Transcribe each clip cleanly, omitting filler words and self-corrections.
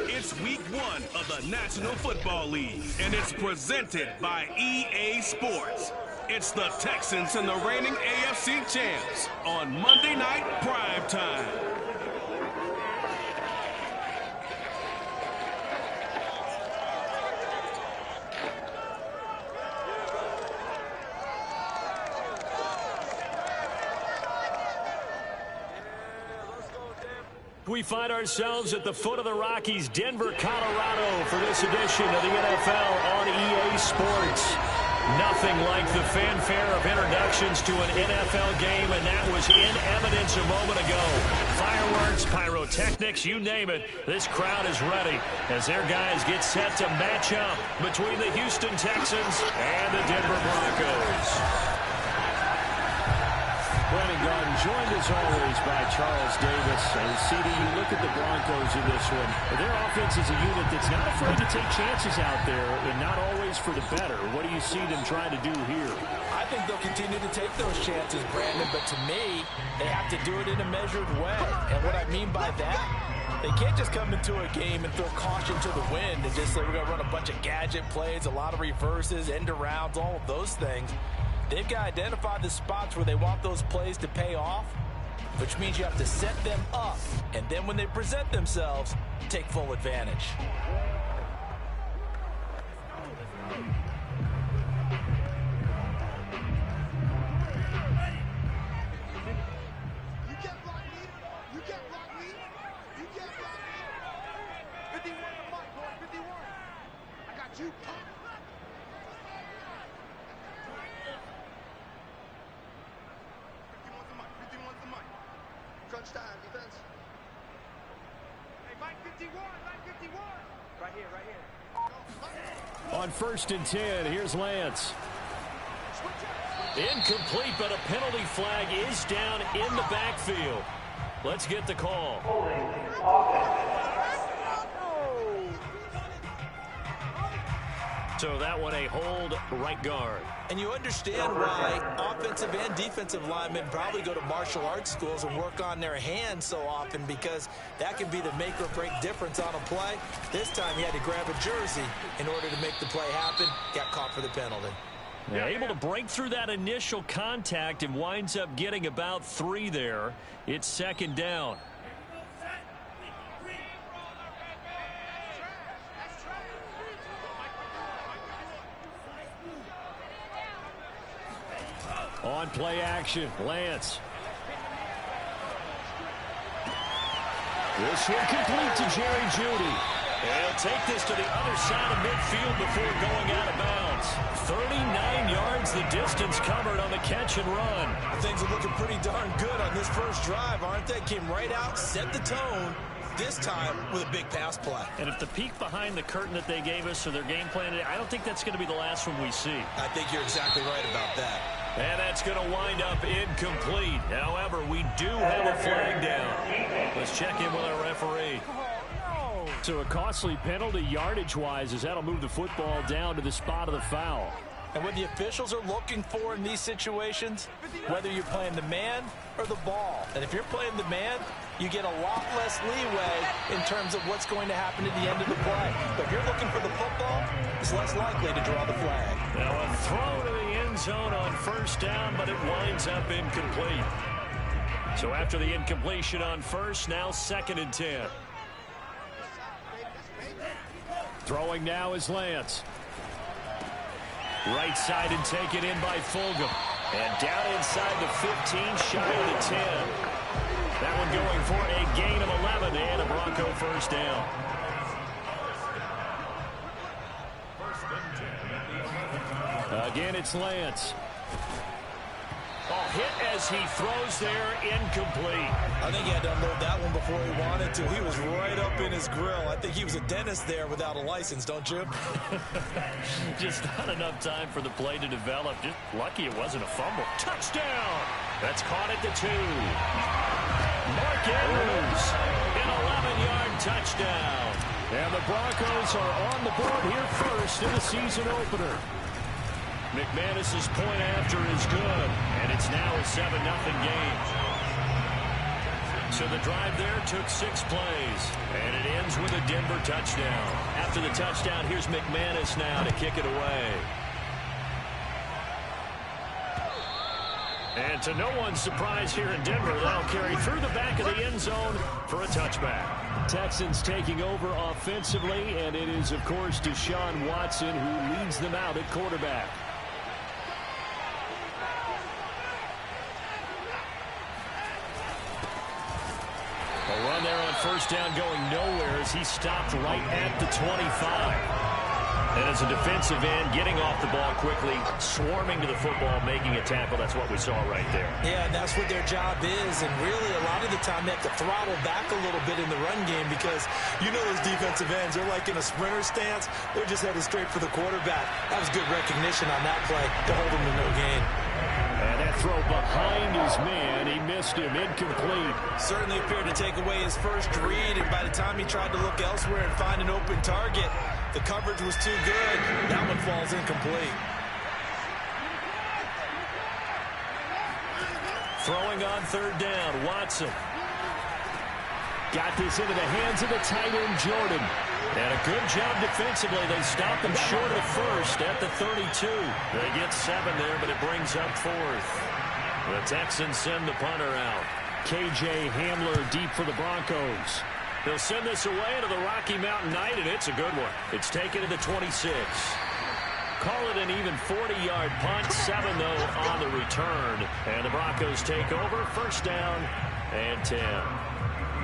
It's week 1 of the National Football League, and it's presented by EA Sports. It's the Texans and the reigning AFC champs on Monday Night Prime Time. We find ourselves at the foot of the Rockies, Denver, Colorado, for this edition of the NFL on EA Sports. Nothing like the fanfare of introductions to an NFL game, and that was in evidence a moment ago. Fireworks, pyrotechnics, you name it. This crowd is ready as their guys get set to match up between the Houston Texans and the Denver Broncos. Brandon Garden joined as always by Charles Davis. And CD, you look at the Broncos in this one. Their offense is a unit that's not afraid to take chances out there and not always for the better. What do you see them trying to do here? I think they'll continue to take those chances, Brandon, but to me, they have to do it in a measured way. And what I mean by that, they can't just come into a game and throw caution to the wind and just say we're going to run a bunch of gadget plays, a lot of reverses, end arounds, all of those things. They've got to identify the spots where they want those plays to pay off, which means you have to set them up, and then when they present themselves, take full advantage. On 1st and 10, here's Lance. Incomplete, but a penalty flag is down in the backfield. Let's get the call. So that one a hold, right guard. And you understand why offensive and defensive linemen probably go to martial arts schools and work on their hands so often, because that can be the make or break difference on a play. This time he had to grab a jersey in order to make the play happen. Got caught for the penalty. Yeah, able to break through that initial contact and winds up getting about 3 there. It's 2nd down. On play action, Lance. This one complete to Jerry Jeudy. And he'll take this to the other side of midfield before going out of bounds. 39 yards the distance covered on the catch and run. Things are looking pretty darn good on this first drive, aren't they? Came right out, set the tone, this time with a big pass play. And if the peek behind the curtain that they gave us or their game plan, I don't think that's going to be the last one we see. I think you're exactly right about that. And that's going to wind up incomplete. However, we do have a flag down. Let's check in with our referee. So a costly penalty yardage-wise, as that'll move the football down to the spot of the foul. And what the officials are looking for in these situations, whether you're playing the man or the ball. And if you're playing the man, you get a lot less leeway in terms of what's going to happen at the end of the play. But if you're looking for the football, it's less likely to draw the flag. Now a throw to the end zone on 1st down, but it winds up incomplete. So after the incompletion on 1st, now 2nd and 10. Throwing now is Lance. Right side and taken in by Fulgham. And down inside the 15, shy of the 10. That one going for a gain of 11 and a Bronco 1st down. Again, it's Lance. Oh, hit as he throws there, incomplete. I think he had to unload that one before he wanted to. He was right up in his grill. I think he was a dentist there without a license, don't you? Just not enough time for the play to develop. Just lucky it wasn't a fumble. Touchdown! That's caught at the 2. Mark Andrews, an 11-yard touchdown. And the Broncos are on the board here first in the season opener. McManus's point after is good, and it's now a 7-0 game. So the drive there took 6 plays, and it ends with a Denver touchdown. After the touchdown, here's McManus now to kick it away. And to no one's surprise here in Denver, they'll carry through the back of the end zone for a touchback. Texans taking over offensively, and it is, of course, Deshaun Watson who leads them out at quarterback. A run there on first down going nowhere as he stopped right at the 25. And as a defensive end, getting off the ball quickly, swarming to the football, making a tackle. That's what we saw right there. Yeah, and that's what their job is. And really, a lot of the time, they have to throttle back a little bit in the run game because you know those defensive ends, they're like in a sprinter stance. They're just headed straight for the quarterback. That was good recognition on that play to hold him to no gain. And that throw behind his man, he missed him, incomplete. Certainly appeared to take away his first read, and by the time he tried to look elsewhere and find an open target, the coverage was too good. That one falls incomplete. Throwing on third down, Watson. Got this into the hands of the tight end, Jordan. And a good job defensively. They stop him short of first at the 32. They get 7 there, but it brings up 4th. The Texans send the punter out. KJ Hamler deep for the Broncos. They'll send this away to the Rocky Mountain Night, and it's a good one. It's taken to the 26. Call it an even 40-yard punt. 7, though, on the return. And the Broncos take over. First down and 10.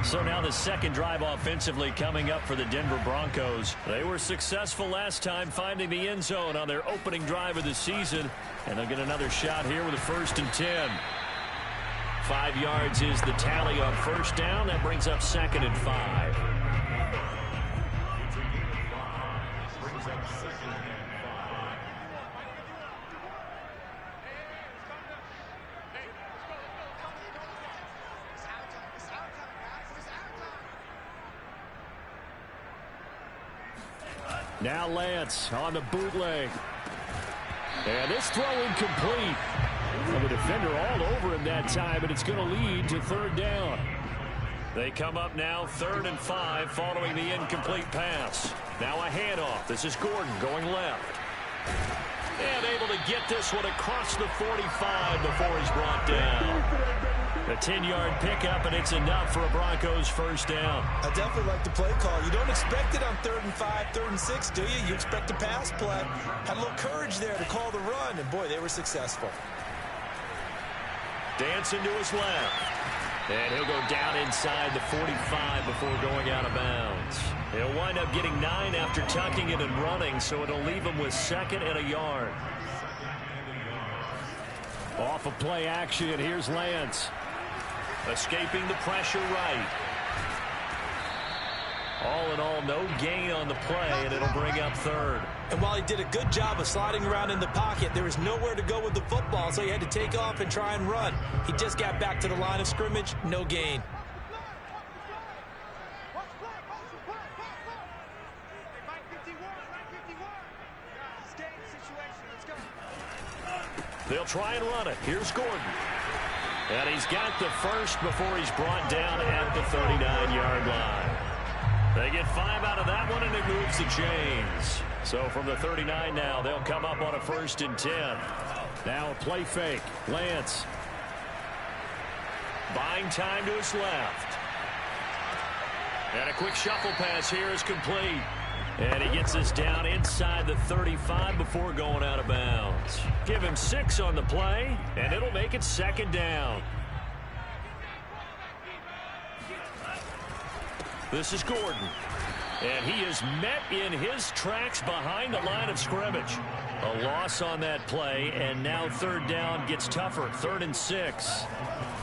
So now the second drive offensively coming up for the Denver Broncos. They were successful last time finding the end zone on their opening drive of the season. And they'll get another shot here with a 1st and 10. 5 yards is the tally on first down. That brings up 2nd and 5. Now Lance on the bootleg. And this throw incomplete. And the defender all over him that time, and it's going to lead to 3rd down. They come up now 3rd and 5 following the incomplete pass. Now a handoff. This is Gordon going left. And able to get this one across the 45 before he's brought down. A 10-yard pickup, and it's enough for a Broncos first down. I definitely like the play call. You don't expect it on 3rd and 5, 3rd and 6, do you? You expect a pass play. Had a little courage there to call the run, and boy, they were successful. Dancing to his left. And he'll go down inside the 45 before going out of bounds. He'll wind up getting 9 after tucking it and running, so it'll leave him with 2nd and a yard. Off of play action, here's Lance. Escaping the pressure right. All in all, no gain on the play, and it'll bring up 3rd. And while he did a good job of sliding around in the pocket, there was nowhere to go with the football, so he had to take off and try and run. He just got back to the line of scrimmage, no gain. They'll try and run it. Here's Gordon. And he's got the first before he's brought down at the 39-yard line. They get 5 out of that one, and it moves the chains. So from the 39 now, they'll come up on a 1st and 10. Now a play fake. Lance. Buying time to his left. And a quick shuffle pass here is complete. And he gets us down inside the 35 before going out of bounds. Give him 6 on the play, and it'll make it 2nd down. This is Gordon. And he is met in his tracks behind the line of scrimmage. A loss on that play, and now third down gets tougher. 3rd and 6.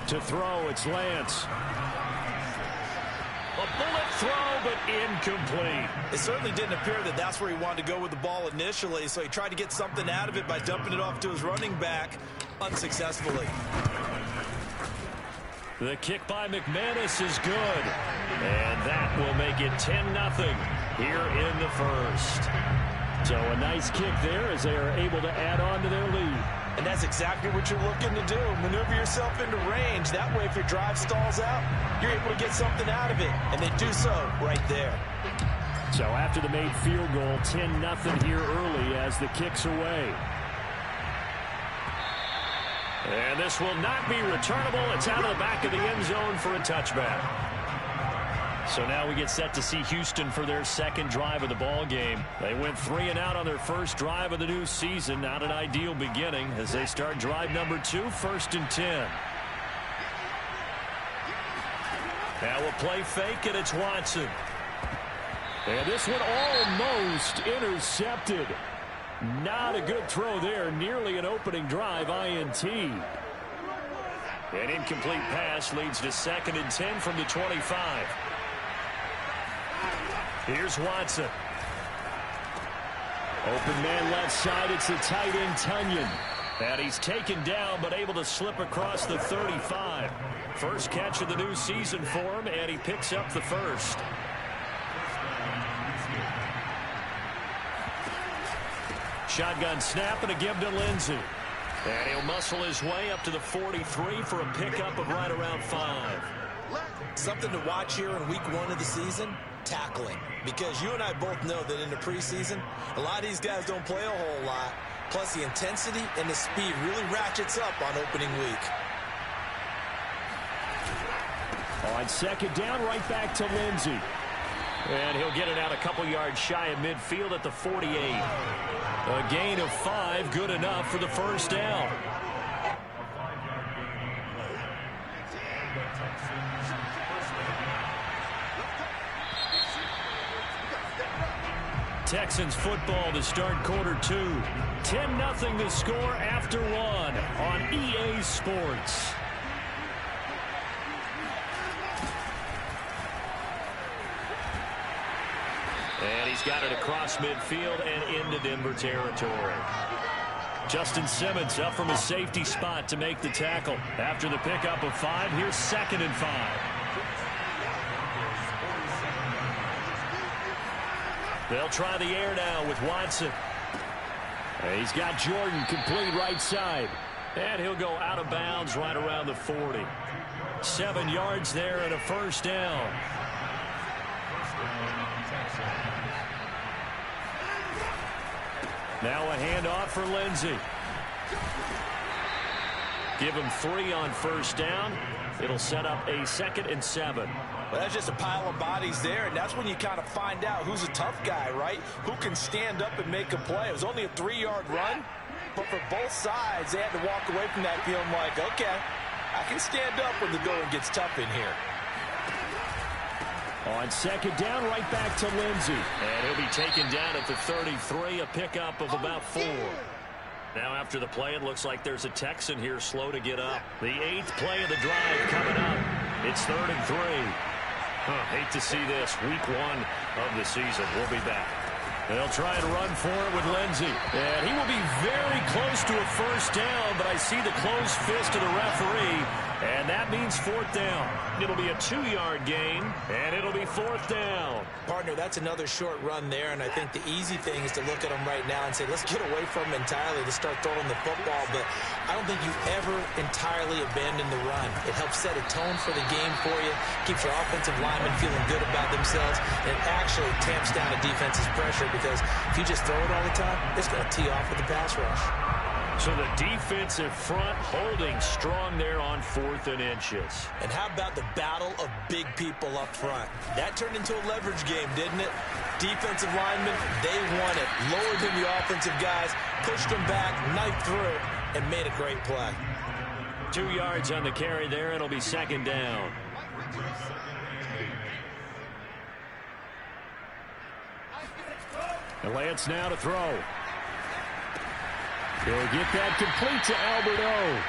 To throw, it's Lance. A bullet throw, but incomplete. It certainly didn't appear that that's where he wanted to go with the ball initially, so he tried to get something out of it by dumping it off to his running back unsuccessfully. The kick by McManus is good, and that will make it 10-0 here in the first. So a nice kick there as they are able to add on to their lead. And that's exactly what you're looking to do. Maneuver yourself into range. That way, if your drive stalls out, you're able to get something out of it. And they do so right there. So after the made field goal, 10-0 here early as the kick's away. And this will not be returnable. It's out of the back of the end zone for a touchback. So now we get set to see Houston for their second drive of the ball game. They went 3 and out on their first drive of the new season. Not an ideal beginning as they start drive number 2, 1st and 10. Now a play fake, and it's Watson. And this one almost intercepted. Not a good throw there. Nearly an opening drive INT. An incomplete pass leads to 2nd and 10 from the 25. Here's Watson. Open man left side. It's the tight end, Tunyon. And he's taken down, but able to slip across the 35. First catch of the new season for him, and he picks up the first. Shotgun snap and a give to Lindsey. And he'll muscle his way up to the 43 for a pickup of right around 5. Something to watch here in week 1 of the season, tackling. Because you and I both know that in the preseason, a lot of these guys don't play a whole lot. Plus the intensity and the speed really ratchets up on opening week. On 2nd down, right back to Lindsey. And he'll get it out a couple yards shy of midfield at the 48. A gain of 5, good enough for the first down. Texans football to start quarter 2. 10-0 the score after 1 on EA Sports. And he's got it across midfield and into Denver territory. Justin Simmons up from his safety spot to make the tackle. After the pickup of 5, here's 2nd and 5. They'll try the air now with Watson. He's got Jordan complete right side. And he'll go out of bounds right around the 40. 7 yards there and a first down. Now a handoff for Lindsey. Give him 3 on first down. It'll set up a 2nd and 7. Well, that's just a pile of bodies there, and that's when you kind of find out who's a tough guy, right? Who can stand up and make a play. It was only a 3-yard run, but for both sides, they had to walk away from that feeling like, okay, I can stand up when the going gets tough in here. On 2nd down, right back to Lindsey. And he'll be taken down at the 33, a pickup of about 4. Now after the play, it looks like there's a Texan here slow to get up. The 8th play of the drive coming up. It's 3rd and 3. Hate to see this. Week 1 of the season. We'll be back. They'll try and run for it with Lindsey. And he will be very close to a first down, but I see the closed fist of the referee, and that means 4th down. It'll be a 2-yard gain, and it'll be 4th down. Partner, that's another short run there, and I think the easy thing is to look at him right now and say, let's get away from him entirely to start throwing the football, but I don't think you ever entirely abandon the run. It helps set a tone for the game for you, keeps your offensive linemen feeling good about themselves, and it actually tamps down a defense's pressure because if you just throw it all the time, it's going to tee off with the pass rush. So the defensive front holding strong there on 4th and inches. And how about the battle of big people up front? That turned into a leverage game, didn't it? Defensive linemen, they won it. Lowered than the offensive guys, pushed them back, knifed through, and made a great play. 2 yards on the carry there. It'll be 2nd down. And Lance now to throw. He'll get that complete to Alberto.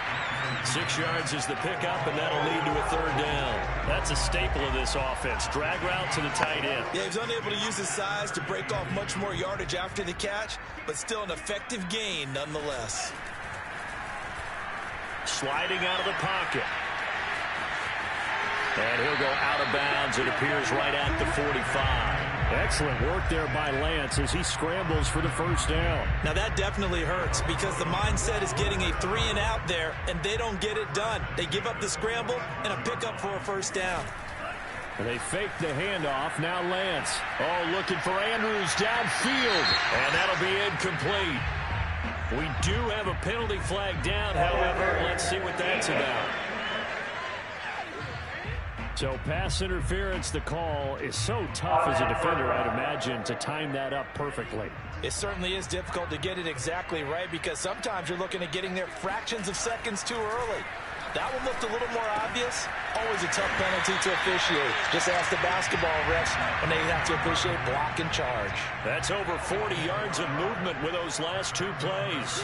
6 yards is the pickup, and that'll lead to a 3rd down. That's a staple of this offense. Drag route to the tight end. Yeah, he's unable to use his size to break off much more yardage after the catch, but still an effective gain nonetheless. Sliding out of the pocket. And he'll go out of bounds, it appears, right at the 45. Excellent work there by Lance as he scrambles for the 1st down. Now that definitely hurts because the mindset is getting a 3 and out there, and they don't get it done. They give up the scramble and a pickup for a 1st down. And they fake the handoff. Now Lance. Oh, looking for Andrews downfield. And that'll be incomplete. We do have a penalty flag down, however. Let's see what that's about. So pass interference, the call is so tough as a defender, I'd imagine, to time that up perfectly. It certainly is difficult to get it exactly right because sometimes you're looking at getting there fractions of seconds too early. That one looked a little more obvious. Always a tough penalty to officiate. Just ask the basketball refs when they have to officiate block and charge. That's over 40 yards of movement with those last 2 plays.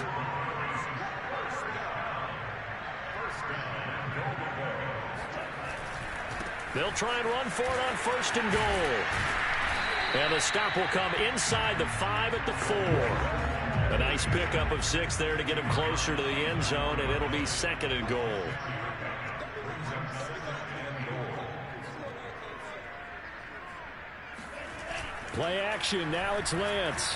They'll try and run for it on 1st and goal. And the stop will come inside the 5 at the 4. A nice pickup of 6 there to get him closer to the end zone, and it'll be 2nd and goal. Play action. Now it's Lance.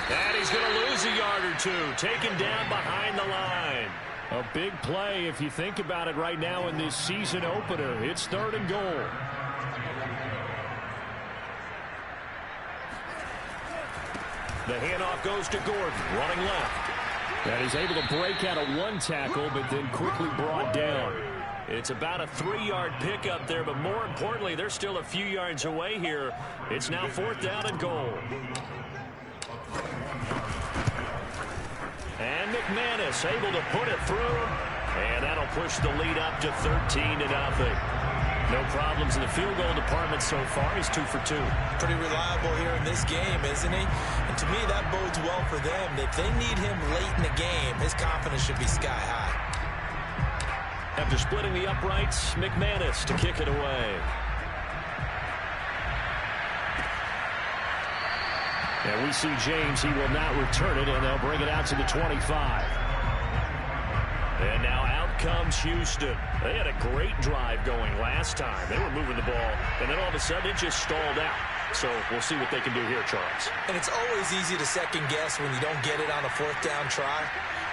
And he's going to lose a yard or 2. Taken down behind the line. A big play if you think about it right now in this season opener. It's 3rd and goal. The handoff goes to Gordon, running left. And he's able to break out of 1 tackle, but then quickly brought down. It's about a 3-yard pickup there, but more importantly, they're still a few yards away here. It's now 4th down and goal. And McManus able to put it through, and that'll push the lead up to 13-0. No problems in the field goal department so far. He's 2 for 2. Pretty reliable here in this game, isn't he? And to me, that bodes well for them. If they need him late in the game, his confidence should be sky high. After splitting the uprights, McManus to kick it away. And we see James. He will not return it, and they'll bring it out to the 25. And now out comes Houston. They had a great drive going last time. They were moving the ball, and then all of a sudden it just stalled out. So we'll see what they can do here, Charles. And it's always easy to second guess when you don't get it on a 4th down try.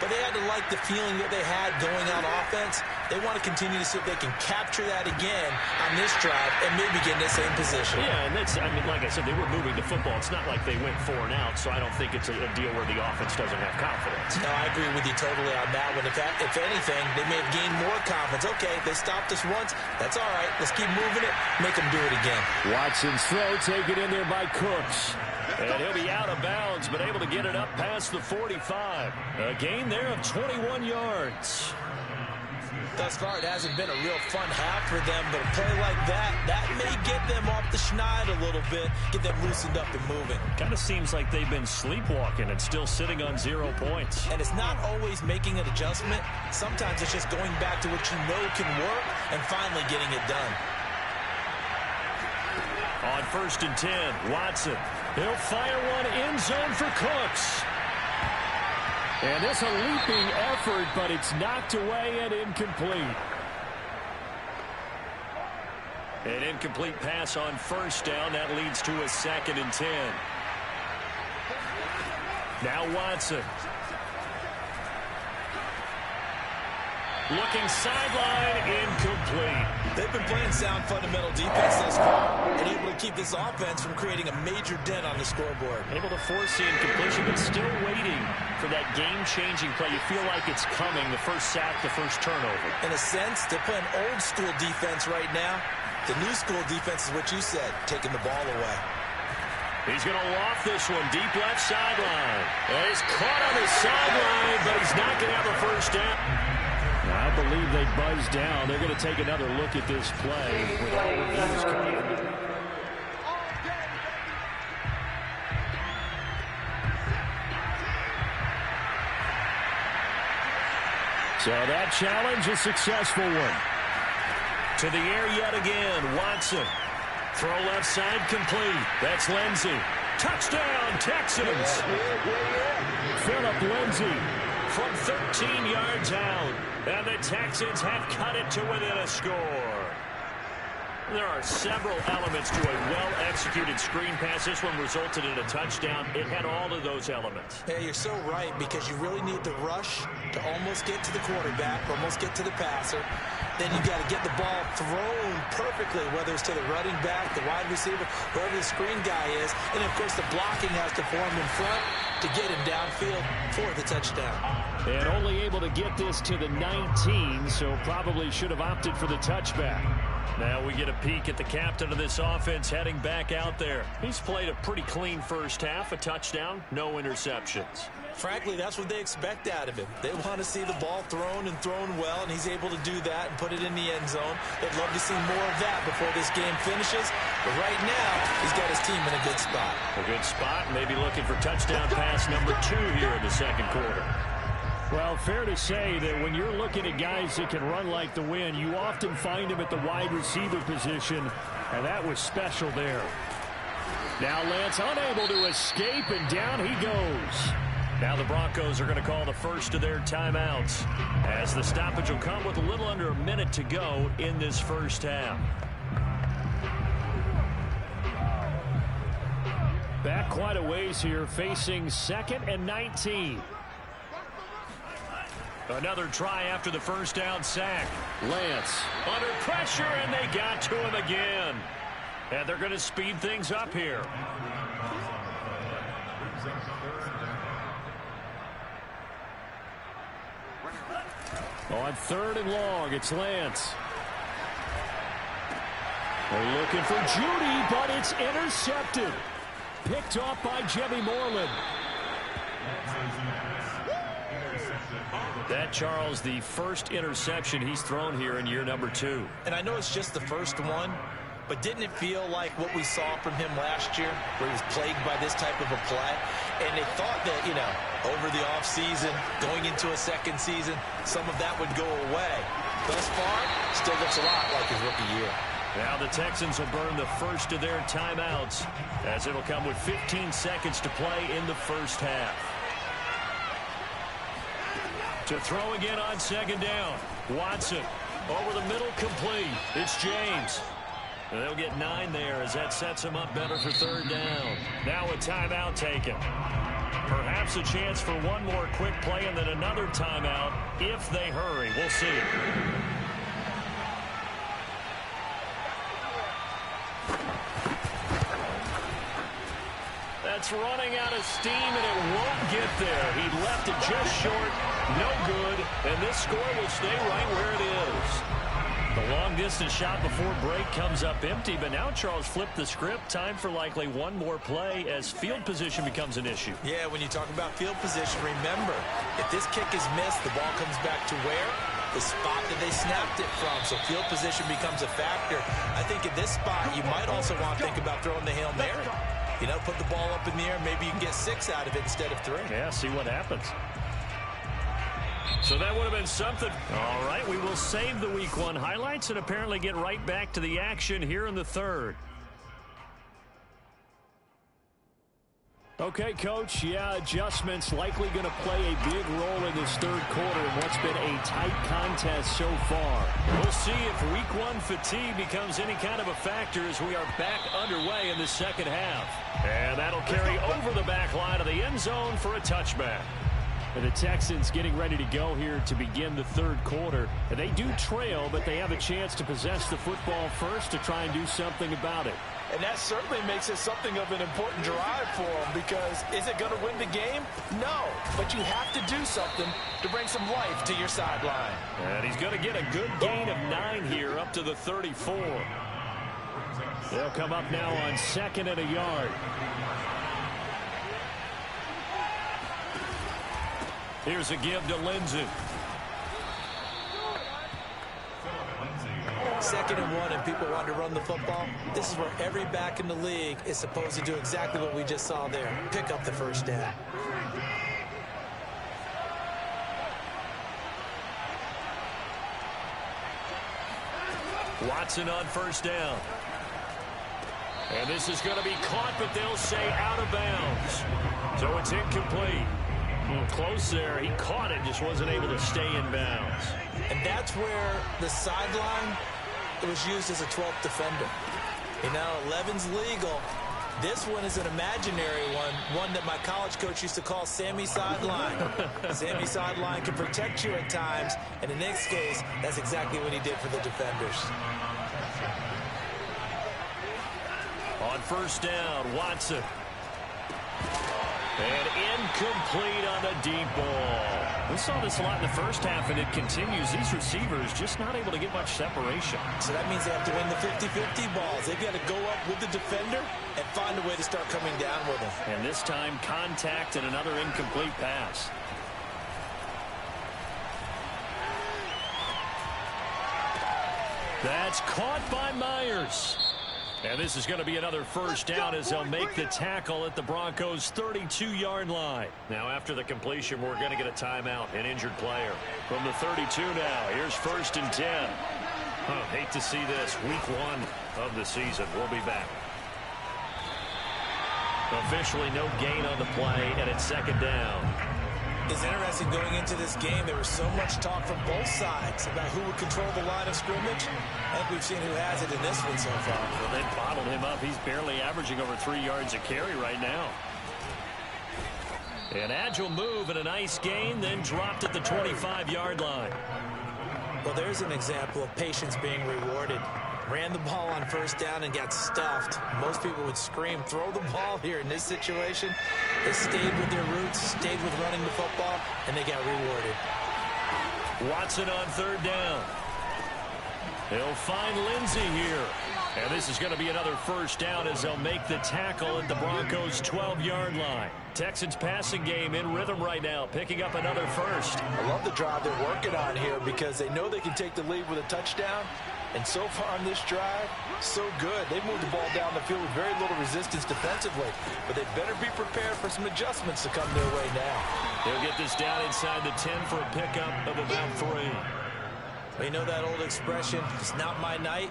But they had to like the feeling that they had going on offense. They want to continue to see if they can capture that again on this drive and maybe get in the same position. Yeah, and that's, I mean, like I said, they were moving the football. It's not like they went 4 and out, so I don't think it's a deal where the offense doesn't have confidence. No, I agree with you totally on that one. If anything, they may have gained more confidence. Okay, they stopped us once. That's all right. Let's keep moving it. Make them do it again. Watson's throw taken in there by Cooks. And he'll be out of bounds, but able to get it up past the 45. A gain there of 21 yards. Thus far, it hasn't been a real fun half for them, but a play like that may get them off the schneid a little bit, get them loosened up and moving. Kind of seems like they've been sleepwalking and still sitting on 0 points. And it's not always making an adjustment. Sometimes it's just going back to what you know can work and finally getting it done. On 1st and 10, Watson. He'll fire one end zone for Cooks. And this a leaping effort, but it's knocked away and incomplete. An incomplete pass on 1st down. That leads to a 2nd and 10. Now Watson. Looking sideline, incomplete. They've been playing sound fundamental defense thus far and able to keep this offense from creating a major dent on the scoreboard. Able to force the incompletion, but still waiting for that game-changing play. You feel like it's coming, the first sack, the first turnover. In a sense, they're playing old-school defense right now. The new school defense is what you said, taking the ball away. He's going to loft this one, deep left sideline. And he's caught on the sideline, but he's not going to have a first down. I believe they buzzed down. They're going to take another look at this play with all reviews coming. So that challenge, a successful one. To the air yet again, Watson. Throw left side complete. That's Lindsey. Touchdown, Texans. Phillip Lindsey. From 13 yards out. And the Texans have cut it to within a score. There are several elements to a well-executed screen pass. This one resulted in a touchdown. It had all of those elements. Yeah, you're so right, because you really need the rush to almost get to the quarterback, almost get to the passer. Then you got to get the ball thrown perfectly, whether it's to the running back, the wide receiver, whoever the screen guy is. And, of course, the blocking has to form in front to get him downfield for the touchdown. And only able to get this to the 19, so probably should have opted for the touchback. Now we get a peek at the captain of this offense heading back out there. He's played a pretty clean first half, a touchdown, no interceptions. Frankly, that's what they expect out of him. They want to see the ball thrown and thrown well, and he's able to do that and put it in the end zone. They'd love to see more of that before this game finishes. But right now, he's got his team in a good spot. A good spot, maybe looking for touchdown pass number 2 here in the second quarter. Well, fair to say that when you're looking at guys that can run like the wind, you often find them at the wide receiver position, and that was special there. Now Lance unable to escape, and down he goes. Now the Broncos are going to call the first of their timeouts, as the stoppage will come with a little under a minute to go in this first half. Back quite a ways here, facing 2nd and 19. Another try after the first down sack. Lance under pressure, and they got to him again. And they're going to speed things up here. On 3rd and long, it's Lance. They're looking for Judy, but it's intercepted. Picked off by Jimmy Moreland. That, Charles, the first interception he's thrown here in year number 2. And I know it's just the first one, but didn't it feel like what we saw from him last year, where he was plagued by this type of a play? And they thought that, you know, over the offseason, going into a second season, some of that would go away. Thus far, still looks a lot like his rookie year. Now the Texans will burn the first of their timeouts, as it'll come with 15 seconds to play in the first half. To throw again on 2nd down. Watson over the middle, complete. It's James. And they'll get 9 there, as that sets them up better for 3rd down. Now a timeout taken. Perhaps a chance for one more quick play and then another timeout if they hurry. We'll see. That's running out of steam, and it won't get there. He left it just short. No good. And this score will stay right where it is. The long-distance shot before break comes up empty, but now Charles flipped the script. Time for likely one more play as field position becomes an issue. Yeah, when you talk about field position, remember, if this kick is missed, the ball comes back to where? The spot that they snapped it from. So field position becomes a factor. I think in this spot, you might also want to think about throwing the Hail Mary. You know, put the ball up in the air. Maybe you can get 6 out of it instead of 3. Yeah, see what happens. So that would have been something. All right, we will save the Week 1 highlights and apparently get right back to the action here in the 3rd. Okay, Coach, yeah, adjustments likely going to play a big role in this 3rd quarter in what's been a tight contest so far. We'll see if Week 1 fatigue becomes any kind of a factor as we are back underway in the 2nd half. And that'll carry over the back line of the end zone for a touchback. And the Texans getting ready to go here to begin the 3rd quarter. And they do trail, but they have a chance to possess the football first to try and do something about it. And that certainly makes it something of an important drive for them, because is it going to win the game? No, but you have to do something to bring some life to your sideline. And he's going to get a good gain of 9 here up to the 34. They'll come up now on 2nd and a yard. Here's a give to Lindsey. 2nd and 1, and people want to run the football. This is where every back in the league is supposed to do exactly what we just saw there. Pick up the first down. Watson on first down. And this is going to be caught, but they'll say out of bounds. So it's incomplete. A little close there. He caught it, just wasn't able to stay in bounds. And that's where the sideline was used as a 12th defender. You know, 11's legal. This one is an imaginary one that my college coach used to call Sammy Sideline. Sammy Sideline can protect you at times, and in this case, that's exactly what he did for the defenders. On first down, Watson. And incomplete on the deep ball. We saw this a lot in the first half, and it continues. These receivers just not able to get much separation. So that means they have to win the 50-50 balls. They've got to go up with the defender and find a way to start coming down with them. And this time, contact and another incomplete pass. That's caught by Myers. And this is going to be another first down as they'll make the tackle at the Broncos' 32-yard line. Now, after the completion, we're going to get a timeout, an injured player. From the 32 now, here's 1st and 10. Hate to see this. Week 1 of the season. We'll be back. Officially no gain on the play, and it's 2nd down. It's interesting going into this game. There was so much talk from both sides about who would control the line of scrimmage. I think we've seen who has it in this one so far. Well, they bottled him up. He's barely averaging over 3 yards a carry right now. An agile move and a nice gain, then dropped at the 25-yard line. Well, there's an example of patience being rewarded. Ran the ball on first down and got stuffed. Most people would scream, throw the ball here. In this situation, they stayed with their roots, stayed with running the football, and they got rewarded. Watson on 3rd down. They'll find Lindsey here. And this is going to be another first down as they'll make the tackle at the Broncos' 12-yard line. Texans passing game in rhythm right now, picking up another first. I love the drive they're working on here because they know they can take the lead with a touchdown. And so far on this drive, so good. They moved the ball down the field with very little resistance defensively. But they better be prepared for some adjustments to come their way now. They'll get this down inside the 10 for a pickup of about 3. Well, you know that old expression, it's not my night?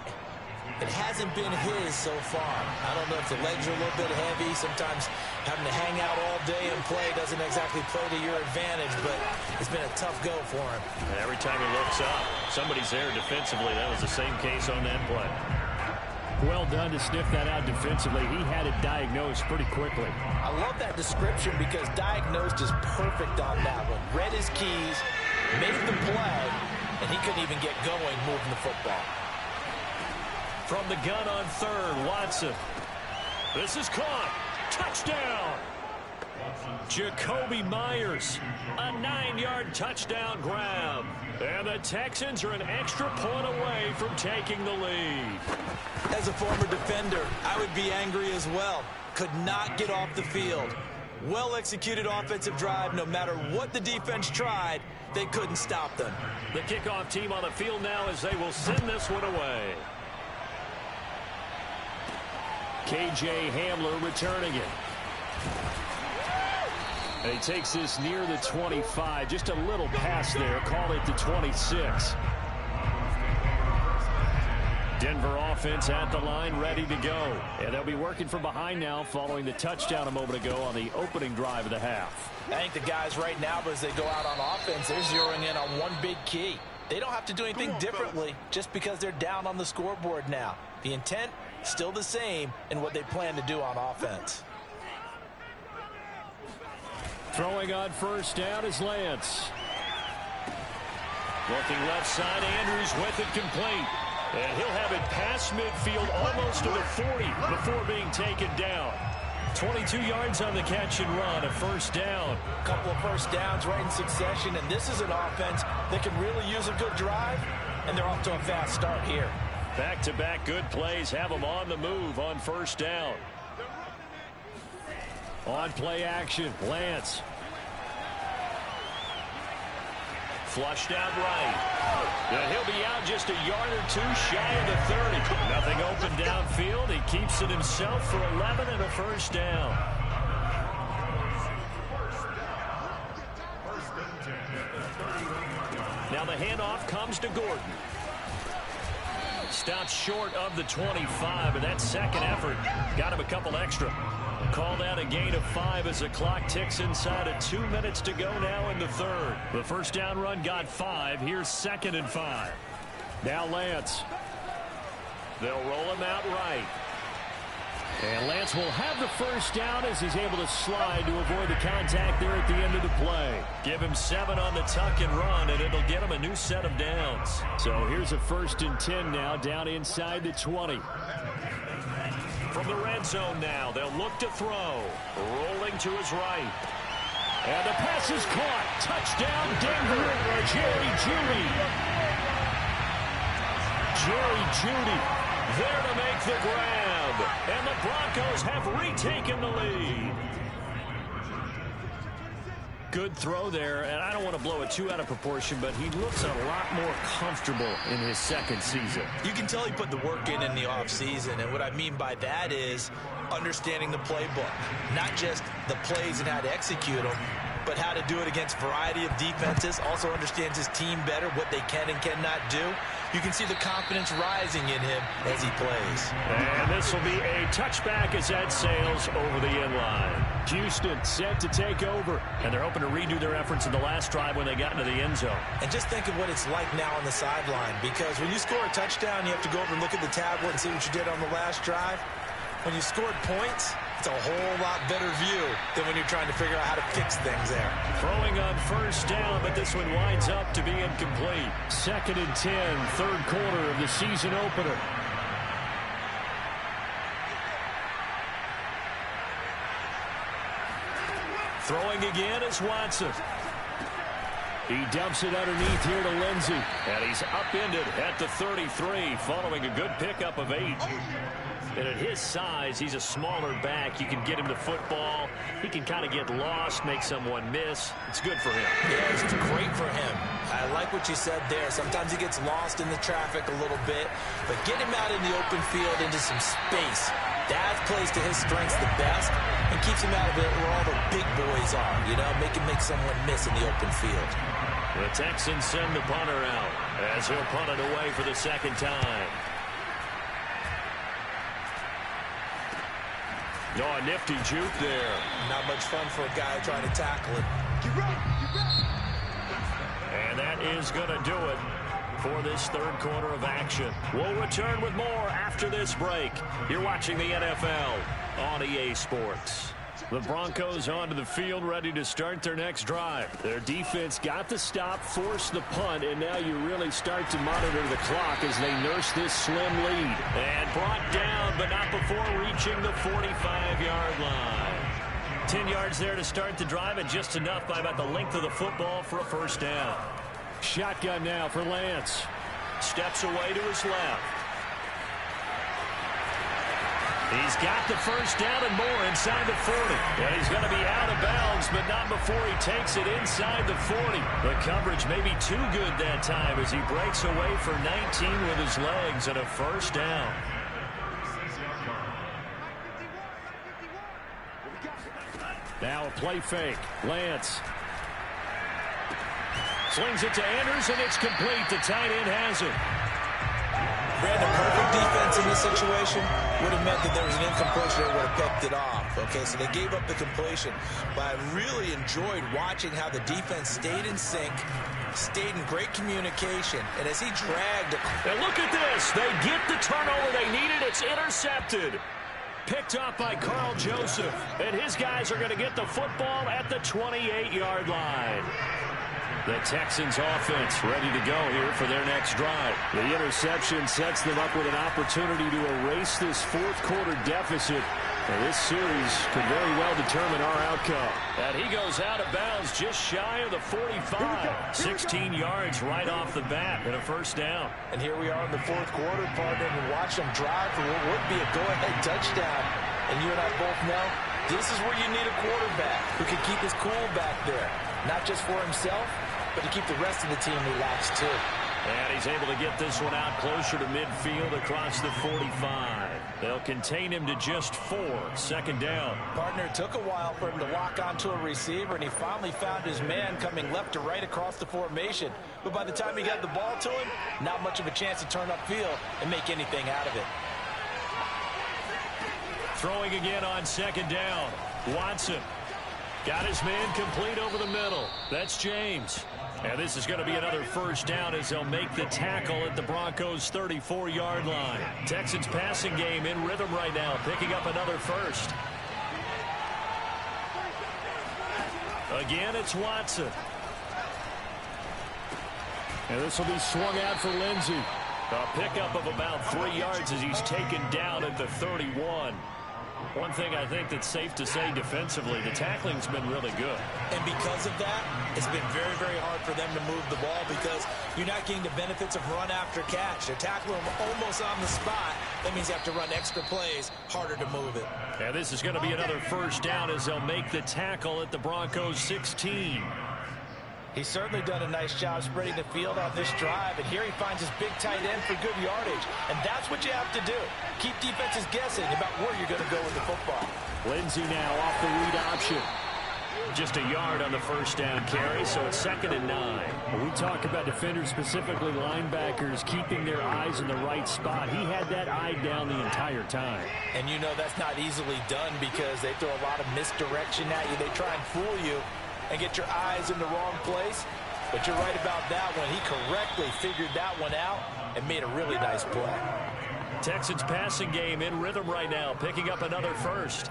It hasn't been his so far. I don't know if the legs are a little bit heavy. Sometimes having to hang out all day and play doesn't exactly play to your advantage, but it's been a tough go for him. And every time he looks up, somebody's there defensively. That was the same case on that play. Well done to sniff that out defensively. He had it diagnosed pretty quickly. I love that description because diagnosed is perfect on that one. Read his keys, made the play, and he couldn't even get going moving the football. From the gun on 3rd, Watson. This is caught. Touchdown. Jacoby Myers. A 9-yard touchdown grab. And the Texans are an extra point away from taking the lead. As a former defender, I would be angry as well. Could not get off the field. Well-executed offensive drive. No matter what the defense tried, they couldn't stop them. The kickoff team on the field now as they will send this one away. K.J. Hamler returning it. And he takes this near the 25. Just a little pass there. Call it the 26. Denver offense at the line, ready to go. And they'll be working from behind now following the touchdown a moment ago on the opening drive of the half. I think the guys right now, as they go out on offense, they're zeroing in on one big key. They don't have to do anything differently just because they're down on the scoreboard now. The intent, still the same in what they plan to do on offense. Throwing on first down is Lance. Looking left side, Andrews with it complete. And he'll have it past midfield almost to the 40 before being taken down. 22 yards on the catch and run, a first down. A couple of first downs right in succession, and this is an offense that can really use a good drive, and they're off to a fast start here. Back-to-back good plays have them on the move on first down. On play action, Lance. Flushed out right. And he'll be out just a yard or two shy of the 30. Nothing open downfield. He keeps it himself for 11 and a first down. Now the handoff comes to Gordon. Stopped short of the 25, but that second effort got him a couple extra. Called out a gain of 5 as the clock ticks inside of 2 minutes to go now in the third. The first down run got 5. Here's 2nd and 5. Now Lance. They'll roll him out right. And Lance will have the first down as he's able to slide to avoid the contact there at the end of the play. Give him 7 on the tuck and run, and it'll get him a new set of downs. So here's a 1st and 10 now, down inside the 20. From the red zone now, they'll look to throw. Rolling to his right. And the pass is caught. Touchdown, Denver. Jerry Jeudy. Jerry Jeudy there to make the grab. And the Broncos have retaken the lead. Good throw there, and I don't want to blow it too out of proportion, but he looks a lot more comfortable in his second season. You can tell he put the work in the offseason, and what I mean by that is understanding the playbook. Not just the plays and how to execute them, but how to do it against a variety of defenses. Also understands his team better, what they can and cannot do. You can see the confidence rising in him as he plays. And this will be a touchback as that sails over the end line. Houston set to take over, and they're hoping to redo their efforts in the last drive when they got into the end zone. And just think of what it's like now on the sideline, because when you score a touchdown, you have to go over and look at the tablet and see what you did on the last drive. When you scored points, it's a whole lot better view than when you're trying to figure out how to fix things there. Throwing on first down, but this one winds up to be incomplete. 2nd and 10, third quarter of the season opener. Throwing again is Watson. He dumps it underneath here to Lindsey. And he's upended at the 33 following a good pickup of 8. And at his size, he's a smaller back. You can get him the football. He can kind of get lost, make someone miss. It's good for him. Yeah, it's great for him. I like what you said there. Sometimes he gets lost in the traffic a little bit, but get him out in the open field into some space. That plays to his strengths the best and keeps him out of it where all the big boys are, you know, make him make someone miss in the open field. The Texans send the punter out as he'll punt it away for the second time. Oh, a nifty juke there. Not much fun for a guy trying to tackle it. And that is going to do it for this third quarter of action. We'll return with more after this break. You're watching the NFL on EA Sports. The Broncos onto the field, ready to start their next drive. Their defense got the stop, forced the punt, and now you really start to monitor the clock as they nurse this slim lead. And brought down, but not before reaching the 45-yard line. 10 yards there to start the drive, and just enough by about the length of the football for a first down. Shotgun now for Lance. Steps away to his left. He's got the first down and more inside the 40. And he's going to be out of bounds, but not before he takes it inside the 40. The coverage may be too good that time as he breaks away for 19 with his legs and a first down. Now a play fake. Lance slings it to Anders, and it's complete. The tight end has it. Brandon, perfect defense in this situation would have meant that there was an incompletion that would have picked it off. Okay, so they gave up the completion. But I really enjoyed watching how the defense stayed in sync, stayed in great communication, and as he dragged... And look at this. They get the turnover they needed. It's intercepted. Picked off by Carl Joseph. And his guys are going to get the football at the 28-yard line. The Texans offense ready to go here for their next drive. The interception sets them up with an opportunity to erase this fourth quarter deficit. And this series could very well determine our outcome. And he goes out of bounds just shy of the 45. 16 yards right off the bat and a first down. And here we are in the fourth quarter, partner, and watch them drive for what would be a go-ahead touchdown. And you and I both know this is where you need a quarterback who can keep his cool back there. Not just for himself, but to keep the rest of the team relaxed too. And he's able to get this one out closer to midfield across the 45. They'll contain him to just 4. Second down. Partner, it took a while for him to lock onto a receiver, and he finally found his man coming left to right across the formation. But by the time he got the ball to him, not much of a chance to turn upfield and make anything out of it. Throwing again on second down. Watson got his man complete over the middle. That's James. And this is going to be another first down as they'll make the tackle at the Broncos' 34-yard line. Texans passing game in rhythm right now, picking up another first. Again, it's Watson. And this will be swung out for Lindsey. A pickup of about 3 yards as he's taken down at the 31. One thing I think that's safe to say defensively, the tackling's been really good. And because of that, it's been very, very hard for them to move the ball because you're not getting the benefits of run after catch. They're tackling them almost on the spot. That means you have to run extra plays, harder to move it. And this is going to be another first down as they'll make the tackle at the Broncos' 16. He's certainly done a nice job spreading the field on this drive, and here he finds his big tight end for good yardage. And that's what you have to do. Keep defenses guessing about where you're going to go with the football. Lindsey now off the read option. Just a yard on the first down carry, so it's 2nd and 9. When we talk about defenders, specifically linebackers, keeping their eyes in the right spot, he had that eye down the entire time. And you know that's not easily done because they throw a lot of misdirection at you. They try and fool you and get your eyes in the wrong place. But you're right about that one. He correctly figured that one out and made a really nice play. Texans passing game in rhythm right now, picking up another first.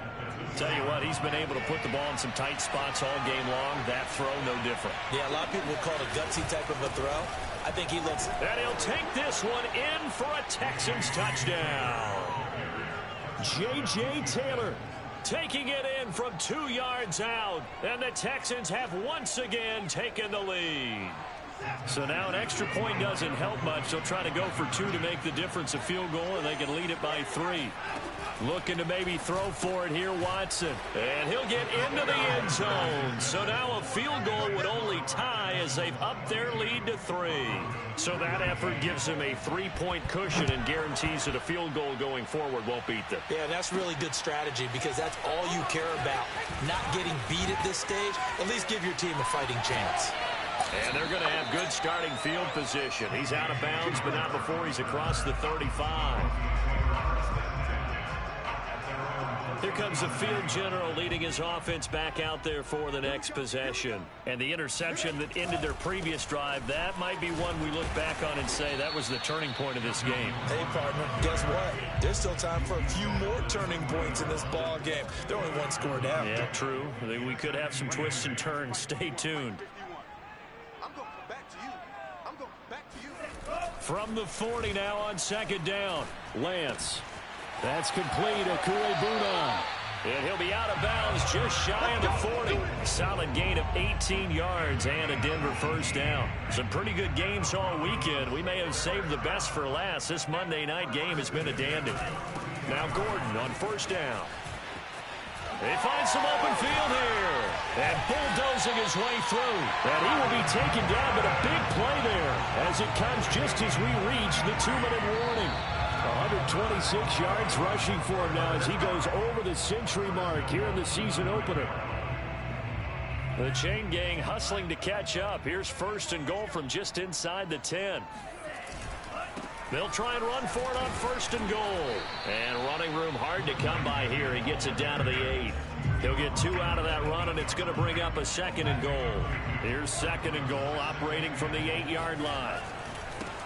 Tell you what, he's been able to put the ball in some tight spots all game long. That throw, no different. Yeah, a lot of people would call it a gutsy type of a throw. I think he looks... And he'll take this one in for a Texans touchdown. J.J. Taylor taking it in from 2 yards out. And the Texans have once again taken the lead. So now an extra point doesn't help much. They'll try to go for 2 to make the difference a field goal, and they can lead it by 3. Looking to maybe throw for it here, Watson. And he'll get into the end zone. So now a field goal would only tie as they've upped their lead to 3. So that effort gives them a 3-point cushion and guarantees that a field goal going forward won't beat them. Yeah, that's really good strategy because that's all you care about. Not getting beat at this stage. At least give your team a fighting chance. And they're going to have good starting field position. He's out of bounds, but not before he's across the 35. Here comes the field general leading his offense back out there for the next possession. And the interception that ended their previous drive, that might be one we look back on and say that was the turning point of this game. Hey, partner, guess what? There's still time for a few more turning points in this ball game. They're only 1 score down. Yeah, true. We could have some twists and turns. Stay tuned. From the 40 now on second down. Lance. That's complete. Akure-Buna. And he'll be out of bounds just shy of the 40. Solid gain of 18 yards and a Denver first down. Some pretty good games all weekend. We may have saved the best for last. This Monday night game has been a dandy. Now Gordon on first down. They find some open field here. And bulldozing his way through. And he will be taken down, but a big play there as it comes just as we reach the 2-minute warning. 126 yards rushing for him now as he goes over the century mark here in the season opener. The chain gang hustling to catch up. Here's 1st and goal from just inside the 10. They'll try and run for it on 1st and goal. And running room hard to come by here. He gets it down to the 8. He'll get 2 out of that run, and it's going to bring up a 2nd and goal. Here's 2nd and goal, operating from the 8-yard line.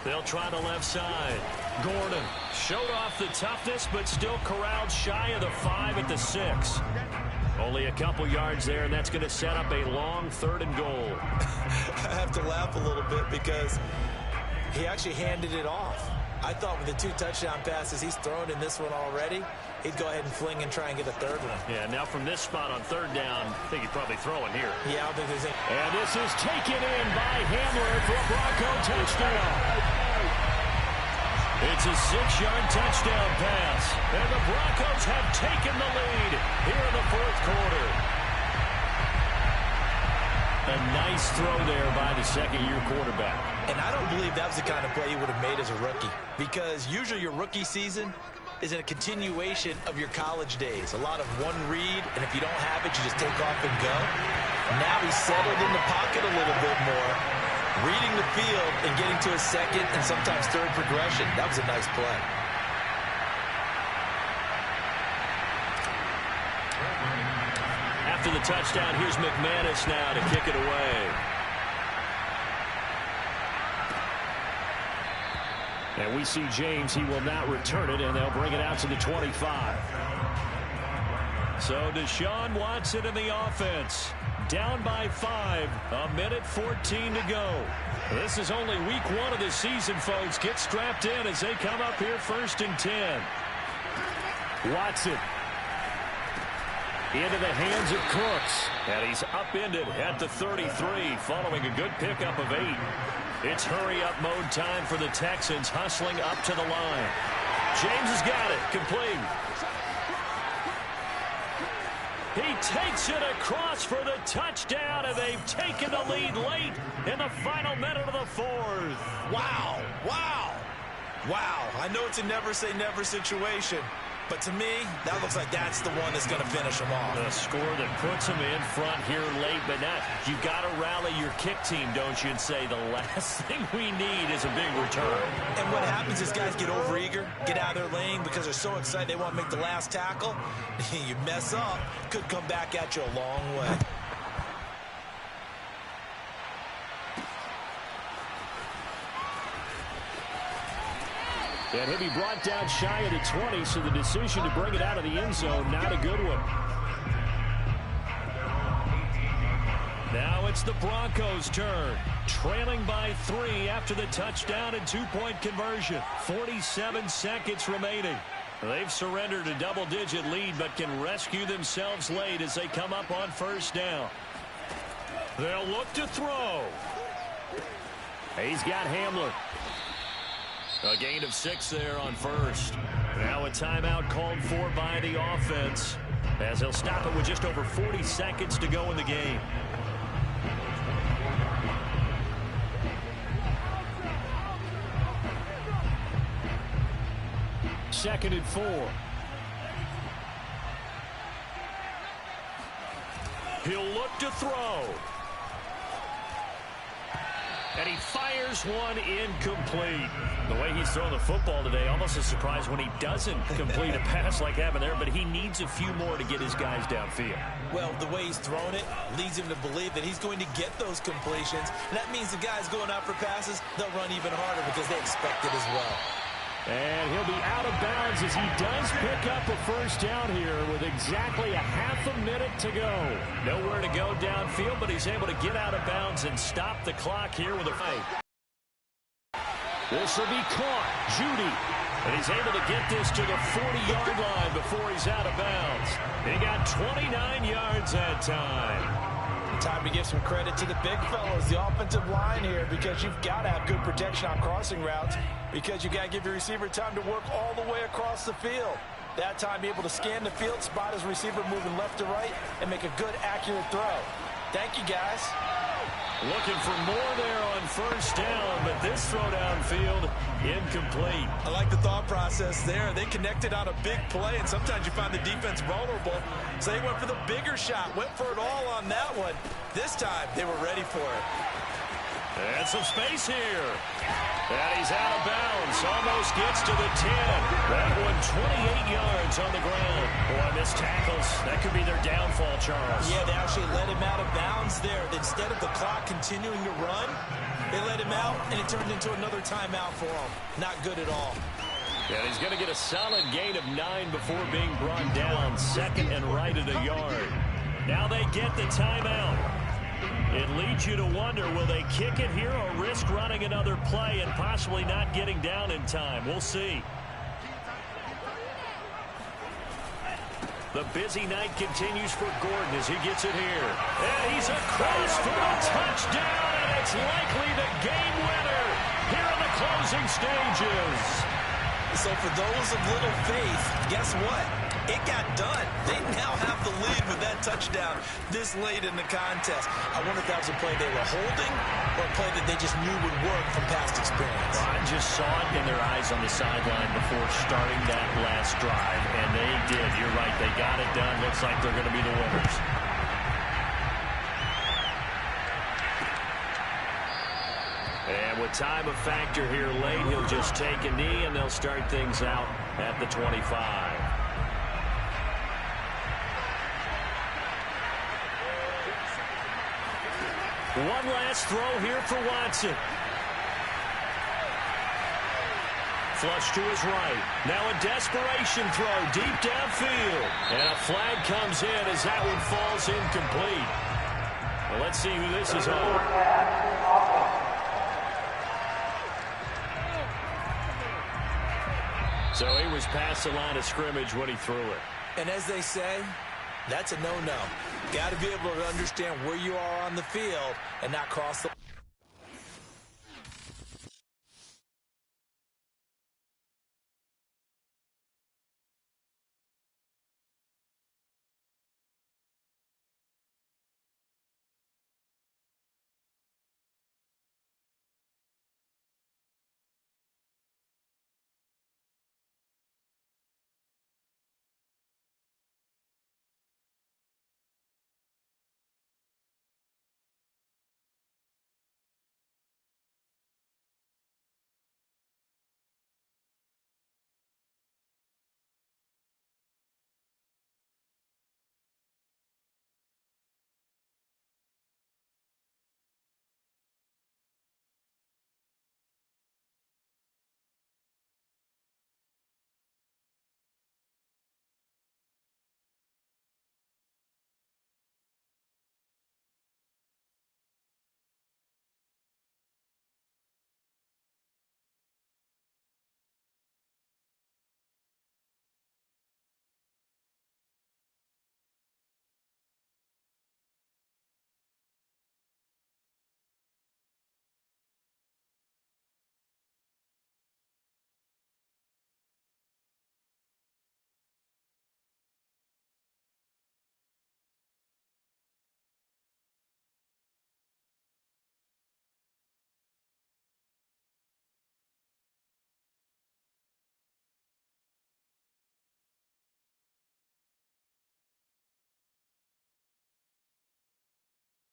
They'll try the left side. Gordon showed off the toughness, but still corralled shy of the 5 at the 6. Only a couple yards there, and that's going to set up a long 3rd and goal. I have to laugh a little bit because he actually handed it off. I thought with the 2 touchdown passes he's thrown in this one already, he'd go ahead and fling and try and get a 3rd one. Yeah, now from this spot on 3rd down, I think he'd probably throw it here. Yeah, I don't think there's any. And this is taken in by Hamler for a Bronco touchdown. It's a 6-yard touchdown pass. And the Broncos have taken the lead here in the 4th quarter. A nice throw there by the second-year quarterback. And I don't believe that was the kind of play he would have made as a rookie, because usually your rookie season is in a continuation of your college days. A lot of one read, and if you don't have it, you just take off and go. Now he's settled in the pocket a little bit more, reading the field and getting to a second and sometimes third progression. That was a nice play. After the touchdown, here's McManus now to kick it away. And we see James. He will not return it, and they'll bring it out to the 25. So Deshaun Watson in the offense. Down by 5. 1:14 to go. This is only week 1 of the season, folks. Get strapped in as they come up here 1st and 10. Watson. Into the hands of Cooks. And he's upended at the 33 following a good pickup of 8. It's hurry-up mode time for the Texans, hustling up to the line. James has got it. Complete. He takes it across for the touchdown, and they've taken the lead late in the final minute of the 4th. Wow. Wow. Wow. I know it's a never-say-never situation, but to me, that looks like that's the one that's going to finish them off. The score that puts them in front here late, but now you've got to rally your kick team, don't you, and say the last thing we need is a big return. And what happens is guys get overeager, get out of their lane because they're so excited they want to make the last tackle. You mess up, could come back at you a long way. And he'll be brought down shy of the 20, so the decision to bring it out of the end zone, not a good one. Now it's the Broncos' turn. Trailing by 3 after the touchdown and 2-point conversion. 47 seconds remaining. They've surrendered a double-digit lead, but can rescue themselves late as they come up on 1st down. They'll look to throw. He's got Hamler. A gain of 6 there on 1st. Now a timeout called for by the offense, as he'll stop it with just over 40 seconds to go in the game. Second and 4. He'll look to throw. And he fires one incomplete. The way he's throwing the football today, almost a surprise when he doesn't complete a pass like happened there, but he needs a few more to get his guys downfield. Well, the way he's thrown it leads him to believe that he's going to get those completions. And that means the guys going out for passes, they'll run even harder because they expect it as well. And he'll be out of bounds as he does pick up a 1st down here with exactly a half a minute to go. Nowhere to go downfield, but he's able to get out of bounds and stop the clock here with a fight. This will be caught. Judy. And he's able to get this to the 40-yard line before he's out of bounds. He got 29 yards that time. Time to give some credit to the big fellows, the offensive line here, because you've got to have good protection on crossing routes, because you've got to give your receiver time to work all the way across the field. That time, be able to scan the field, spot his receiver moving left to right, and make a good, accurate throw. Thank you, guys. Looking for more there on 1st down, but this throw downfield incomplete. I like the thought process there. They connected on a big play, and sometimes you find the defense vulnerable. So they went for the bigger shot, went for it all on that one. This time, they were ready for it. And some space here. And he's out of bounds. Almost gets to the 10. That one 28 yards on the ground. Boy, missed tackles. That could be their downfall, Charles. Yeah, they actually let him out of bounds there. Instead of the clock continuing to run, they let him out, and it turned into another timeout for him. Not good at all. And he's going to get a solid gain of 9 before being brought down. 2nd and right at a yard. Now they get the timeout. It leads you to wonder, will they kick it here or risk running another play and possibly not getting down in time? We'll see. The busy night continues for Gordon as he gets it here. And he's across for a touchdown, and it's likely the game winner here in the closing stages. So for those of little faith, guess what? it got done. They now have the lead with that touchdown this late in the contest. I wonder if that was a play they were holding or a play that they just knew would work from past experience. Well, I just saw it in their eyes on the sideline before starting that last drive, and they did. You're right. They got it done. Looks like they're going to be the winners. And with time a factor here late, he'll just take a knee, and they'll start things out at the 25. One last throw here for Watson. Flush to his right. Now a desperation throw deep downfield. And a flag comes in as that one falls incomplete. Well, let's see who this is on. So he was past the line of scrimmage when he threw it. And as they say, that's a no-no. Got to be able to understand where you are on the field and not cross the